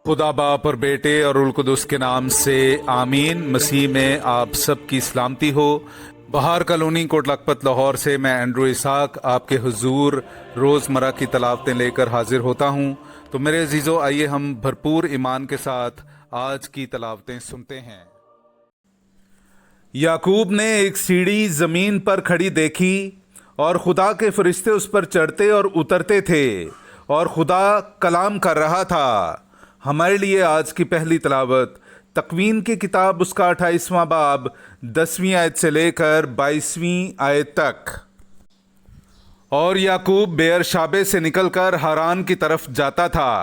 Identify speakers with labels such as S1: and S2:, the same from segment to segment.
S1: खुदा बाप और बेटे और उल कुदस के नाम से आमीन। मसीह में आप सब की सलामती हो। बहार कॉलोनी कोट लखपत लाहौर से मैं एंड्रू इसाक आपके हुजूर रोज़मर्रा की तलावतें लेकर हाजिर होता हूँ। तो मेरे अजीज़ों, आइए हम भरपूर ईमान के साथ आज की तलावतें सुनते हैं। याकूब ने एक सीढ़ी ज़मीन पर खड़ी देखी और खुदा के फरिश्ते उस पर चढ़ते और उतरते थे और खुदा कलाम कर रहा था। हमारे लिए आज की पहली तलावत तकवीन की किताब उसका 28वां बाब 10वीं आयत से लेकर 22वीं आयत तक। और याकूब बेरशाबे से निकलकर हारान की तरफ जाता था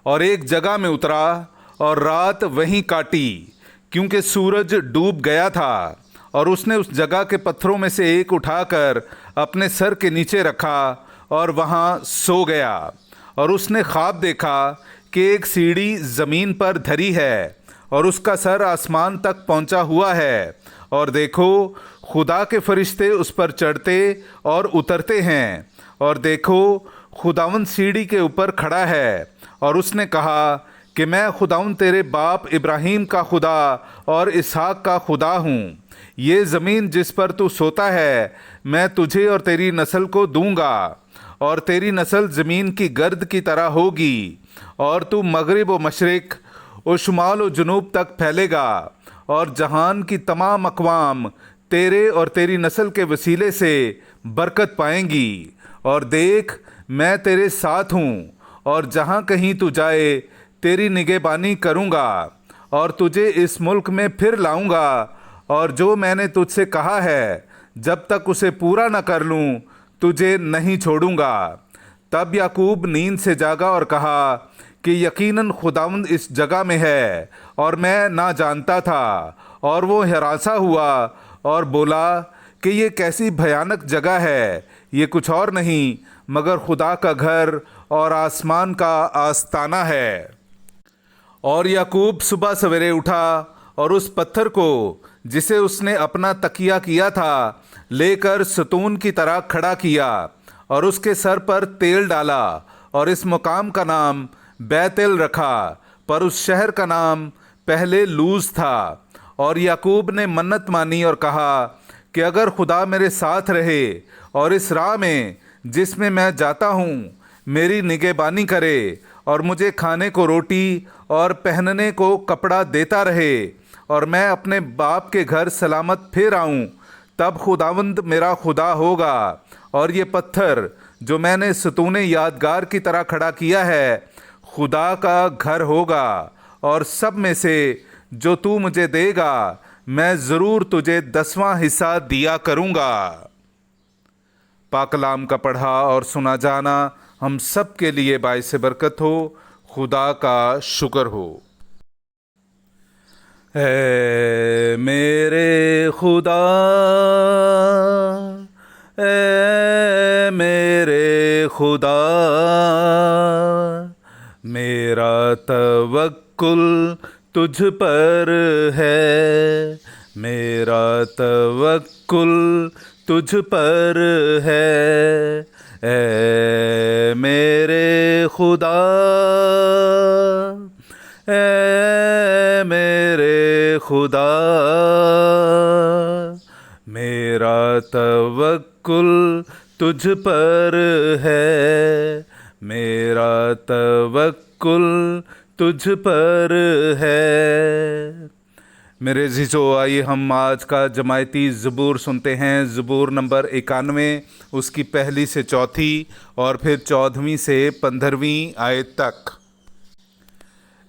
S1: और एक जगह में उतरा और रात वहीं काटी, क्योंकि सूरज डूब गया था। और उसने उस जगह के पत्थरों में से एक उठाकर अपने सर के नीचे रखा और वहाँ सो गया। और उसने ख्वाब देखा कि एक सीढ़ी ज़मीन पर धरी है और उसका सर आसमान तक पहुंचा हुआ है, और देखो खुदा के फरिश्ते उस पर चढ़ते और उतरते हैं। और देखो खुदावंद सीढ़ी के ऊपर खड़ा है। और उसने कहा कि मैं खुदावंद तेरे बाप इब्राहिम का खुदा और इसहाक का खुदा हूँ। ये ज़मीन जिस पर तू सोता है मैं तुझे और तेरी नस्ल को दूंगा, और तेरी नस्ल ज़मीन की गर्द की तरह होगी, और तू मगरिब व मशरिक और शुमाल व जुनूब तक फैलेगा, और जहान की तमाम अक़वाम तेरे और तेरी नस्ल के वसीले से बरकत पाएंगी। और देख मैं तेरे साथ हूँ, और जहाँ कहीं तू जाए तेरी निगहबानी करूँगा, और तुझे इस मुल्क में फिर लाऊँगा, और जो मैंने तुझसे कहा है जब तक उसे पूरा न कर लूँ तुझे नहीं छोड़ूंगा। तब याकूब नींद से जागा और कहा कि यकीनन खुदावंद इस जगह में है और मैं ना जानता था। और वो हरासा हुआ और बोला कि ये कैसी भयानक जगह है, ये कुछ और नहीं मगर खुदा का घर और आसमान का आस्ताना है। और याकूब सुबह सवेरे उठा और उस पत्थर को जिसे उसने अपना तकिया किया था लेकर सतून की तरह खड़ा किया, और उसके सर पर तेल डाला, और इस मुकाम का नाम बैतेल रखा, पर उस शहर का नाम पहले लूज था। और याकूब ने मन्नत मानी और कहा कि अगर खुदा मेरे साथ रहे और इस राह में जिसमें मैं जाता हूँ मेरी निगहबानी करे, और मुझे खाने को रोटी और पहनने को कपड़ा देता रहे, और मैं अपने बाप के घर सलामत फिर आऊँ, तब खुदावंद मेरा खुदा होगा, और ये पत्थर जो मैंने सतूने यादगार की तरह खड़ा किया है खुदा का घर होगा। और सब में से जो तू मुझे देगा मैं ज़रूर तुझे 10वां हिस्सा दिया करूँगा। पाक कलाम का पढ़ा और सुना जाना हम सब के लिए बाइस बरकत हो। खुदा का शुक्र हो। ऐ मेरे खुदा, ऐ मेरे खुदा, मेरा तवक्कुल तुझ पर है, मेरा तवक्कुल तुझ पर है। ऐ मेरे खुदा, ऐ मेरे खुदा, मेरा तवक्कुल तुझ पर है, मेरा तवक्कुल तुझ पर है। मेरे अज़ीज़ों, आइए हम आज का जमायती ज़बूर सुनते हैं। ज़बूर नंबर 91, उसकी पहली से चौथी और फिर 14वीं से 15वीं आयत तक।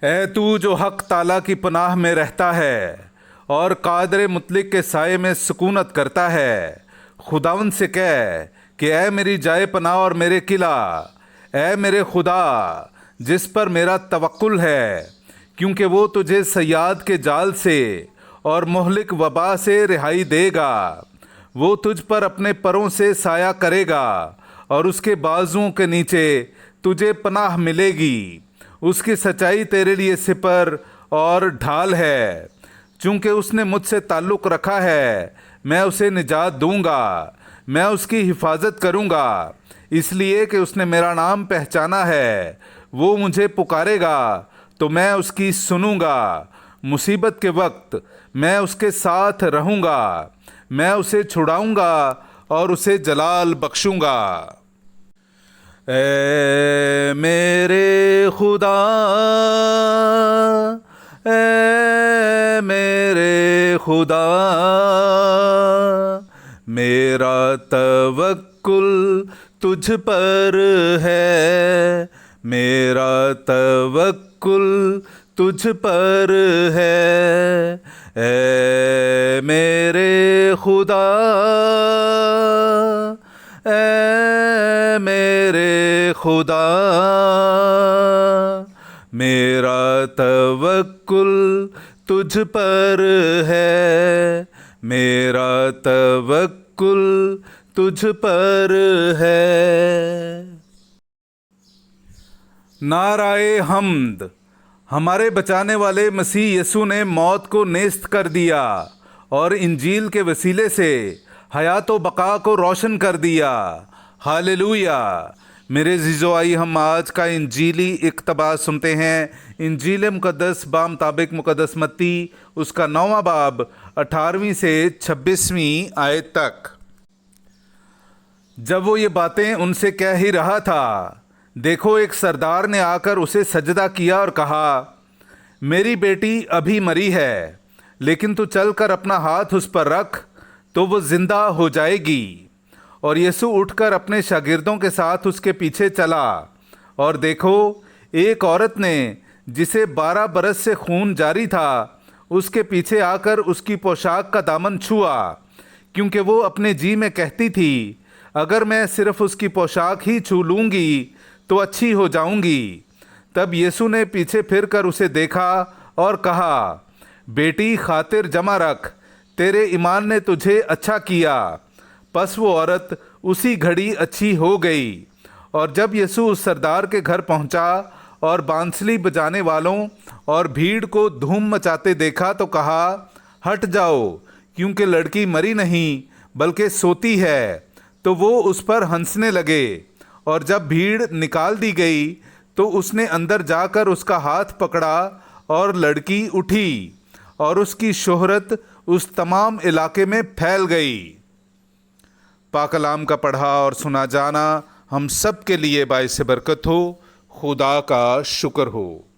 S1: ऐ तू जो हक़ ताला की पनाह में रहता है और कादर मुतलिक के साये में सुकूनत करता है, खुदावंद से कह कि ऐ मेरी जाए पनाह और मेरे किला, ऐ मेरे खुदा जिस पर मेरा तवक्कुल है, क्योंकि वो तुझे सयाद के जाल से और मुहलिक वबा से रिहाई देगा। वो तुझ पर अपने परों से साया करेगा और उसके बाजुओं के नीचे तुझे पनाह मिलेगी। उसकी सच्चाई तेरे लिए सिपर और ढाल है। चूँकि उसने मुझसे ताल्लुक़ रखा है मैं उसे निजात दूंगा, मैं उसकी हिफाजत करूंगा, इसलिए कि उसने मेरा नाम पहचाना है। वो मुझे पुकारेगा تو मैं उसकी सुनूंगा, मुसीबत के वक्त मैं उसके साथ रहूंगा, मैं उसे छुड़ाऊंगा और उसे जलाल बख्शूंगा। ए मेरे खुदा, ए मेरे खुदा, मेरा तवक्कुल तुझ पर है, मेरा तवक्कुल तुझ पर है। ए मेरे खुदा, ए मेरे खुदा, मेरा तवक्कुल तुझ पर है, मेरा तवक्कुल तुझ पर है। नाराए हम्द। हमारे बचाने वाले मसीह यीशु ने मौत को नेस्त कर दिया और इंजील के वसीले से हयात व बका को रोशन कर दिया। हालेलुया। मेरे जीजो, आइए हम आज का इंजीली इक़्तिबास सुनते हैं। इंजील मुक़द्दस बामुताबिक मुक़द्दस मत्ती उसका 9वां बाब 18वीं से 26वीं आयत तक। जब वो ये बातें उनसे कह ही रहा था, देखो एक सरदार ने आकर उसे सजदा किया और कहा, मेरी बेटी अभी मरी है, लेकिन तू चलकर अपना हाथ उस पर रख तो वो जिंदा हो जाएगी। और यीशु उठकर अपने शागिर्दों के साथ उसके पीछे चला। और देखो एक औरत ने, जिसे 12 बरस से खून जारी था, उसके पीछे आकर उसकी पोशाक का दामन छुआ, क्योंकि वो अपने जी में कहती थी, अगर मैं सिर्फ उसकी पोशाक ही छू लूँगी तो अच्छी हो जाऊंगी। तब यीशु ने पीछे फिरकर उसे देखा और कहा, बेटी खातिर जमा रख, तेरे ईमान ने तुझे अच्छा किया। बस वो औरत उसी घड़ी अच्छी हो गई। और जब यीशु उस सरदार के घर पहुंचा और बांसुरी बजाने वालों और भीड़ को धूम मचाते देखा तो कहा, हट जाओ, क्योंकि लड़की मरी नहीं बल्कि सोती है। तो वो उस पर हंसने लगे। और जब भीड़ निकाल दी गई तो उसने अंदर जाकर उसका हाथ पकड़ा और लड़की उठी, और उसकी शोहरत उस तमाम इलाके में फैल गई। पाक कलाम का पढ़ा और सुना जाना हम सब के लिए बाइस बरकत हो। खुदा का शुक्र हो।